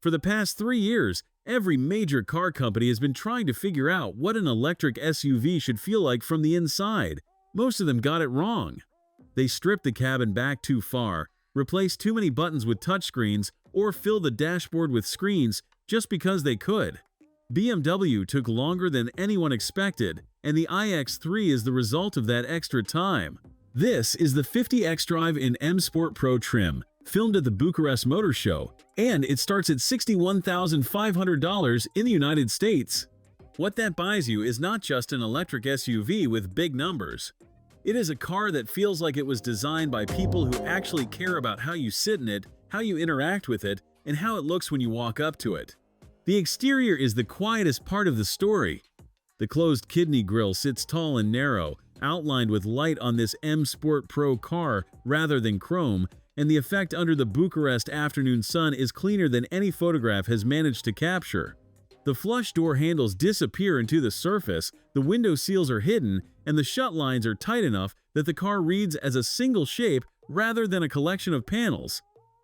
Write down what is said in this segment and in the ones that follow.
For the past 3 years, every major car company has been trying to figure out what an electric SUV should feel like from the inside. Most of them got it wrong. They stripped the cabin back too far, replaced too many buttons with touchscreens, or filled the dashboard with screens just because they could. BMW took longer than anyone expected, and the iX3 is the result of that extra time. This is the 50 xDrive in M Sport Pro trim, filmed at the Bucharest Motor Show, and it starts at $61,500 in the United States. What that buys you is not just an electric SUV with big numbers. It is a car that feels like it was designed by people who actually care about how you sit in it, how you interact with it, and how it looks when you walk up to it. The exterior is the quietest part of the story. The closed kidney grille sits tall and narrow, outlined with light on this M Sport Pro car rather than chrome, and the effect under the Bucharest afternoon sun is cleaner than any photograph has managed to capture. The flush door handles disappear into the surface, the window seals are hidden, and the shut lines are tight enough that the car reads as a single shape rather than a collection of panels.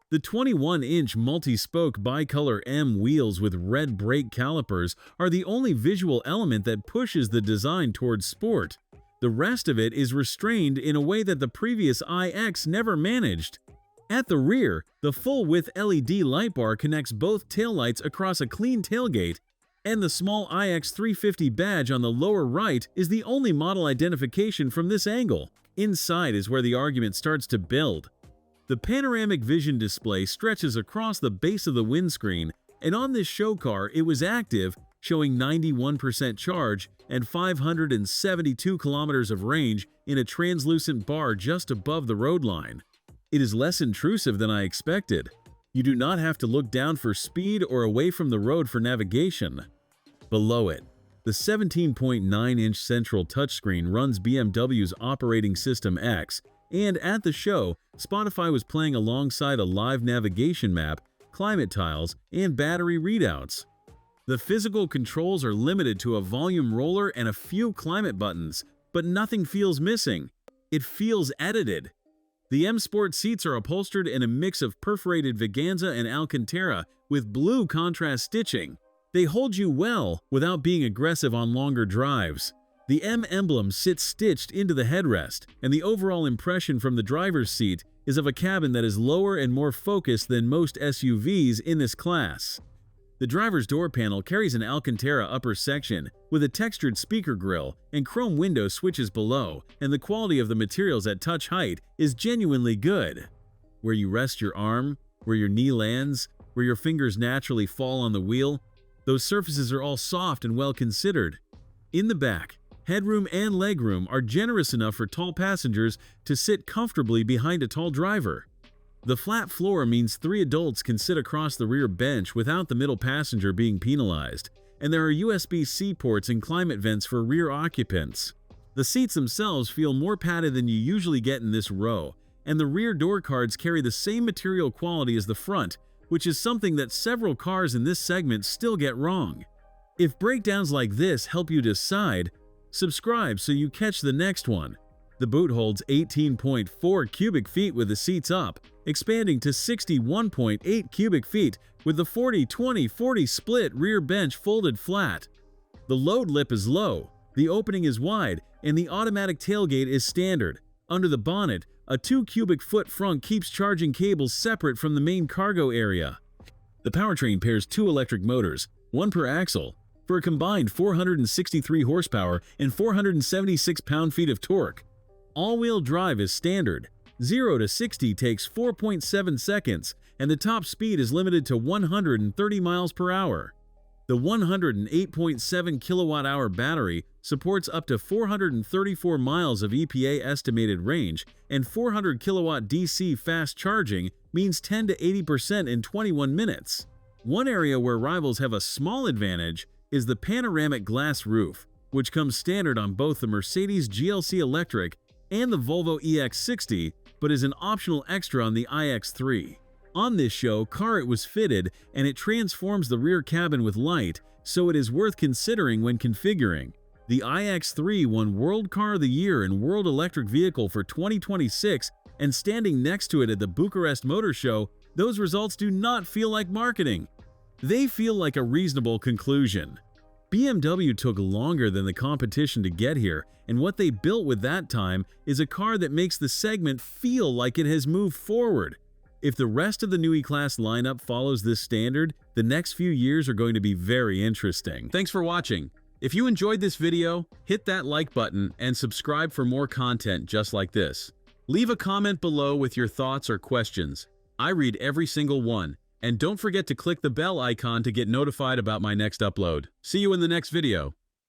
The 21-inch multi-spoke bicolor M wheels with red brake calipers are the only visual element that pushes the design towards sport. The rest of it is restrained in a way that the previous iX never managed. At the rear, the full-width LED light bar connects both taillights across a clean tailgate, and the small iX350 badge on the lower right is the only model identification from this angle. Inside is where the argument starts to build. The Panoramic Vision display stretches across the base of the windscreen, and on this show car it was active, showing 91% charge and 572 kilometers of range in a translucent bar just above the road line. It is less intrusive than I expected. You do not have to look down for speed or away from the road for navigation. Below it, the 17.9-inch central touchscreen runs BMW's operating system X, and at the show, Spotify was playing alongside a live navigation map, climate tiles, and battery readouts. The physical controls are limited to a volume roller and a few climate buttons, but nothing feels missing. It feels edited. The M Sport seats are upholstered in a mix of perforated Vaganza and Alcantara with blue contrast stitching. They hold you well without being aggressive on longer drives. The M emblem sits stitched into the headrest, and the overall impression from the driver's seat is of a cabin that is lower and more focused than most SUVs in this class. The driver's door panel carries an Alcantara upper section with a textured speaker grille and chrome window switches below, and the quality of the materials at touch height is genuinely good. Where you rest your arm, where your knee lands, where your fingers naturally fall on the wheel, those surfaces are all soft and well considered. In the back, headroom and legroom are generous enough for tall passengers to sit comfortably behind a tall driver. The flat floor means 3 adults can sit across the rear bench without the middle passenger being penalized, and there are USB-C ports and climate vents for rear occupants. The seats themselves feel more padded than you usually get in this row, and the rear door cards carry the same material quality as the front, which is something that several cars in this segment still get wrong. If breakdowns like this help you decide, subscribe so you catch the next one. The boot holds 18.4 cubic feet with the seats up, expanding to 61.8 cubic feet with the 40-20-40 split rear bench folded flat. The load lip is low, the opening is wide, and the automatic tailgate is standard. Under the bonnet, a 2 cubic foot frunk keeps charging cables separate from the main cargo area. The powertrain pairs 2 electric motors, 1 per axle, for a combined 463 horsepower and 476 pound-feet of torque. All-wheel drive is standard. 0 to 60 takes 4.7 seconds, and the top speed is limited to 130 miles per hour. The 108.7 kilowatt-hour battery supports up to 434 miles of EPA estimated range, and 400 kilowatt DC fast charging means 10 to 80% in 21 minutes. One area where rivals have a small advantage is the panoramic glass roof, which comes standard on both the Mercedes GLC Electric and the Volvo EX60, but is an optional extra on the iX3. On this show car it was fitted, and it transforms the rear cabin with light, so it is worth considering when configuring. The iX3 won World Car of the Year and World Electric Vehicle for 2026, and standing next to it at the Bucharest Motor Show, those results do not feel like marketing. They feel like a reasonable conclusion. BMW took longer than the competition to get here, and what they built with that time is a car that makes the segment feel like it has moved forward. If the rest of the Neue Klasse lineup follows this standard, the next few years are going to be very interesting. Thanks for watching. If you enjoyed this video, hit that like button and subscribe for more content just like this. Leave a comment below with your thoughts or questions. I read every single one. And don't forget to click the bell icon to get notified about my next upload. See you in the next video.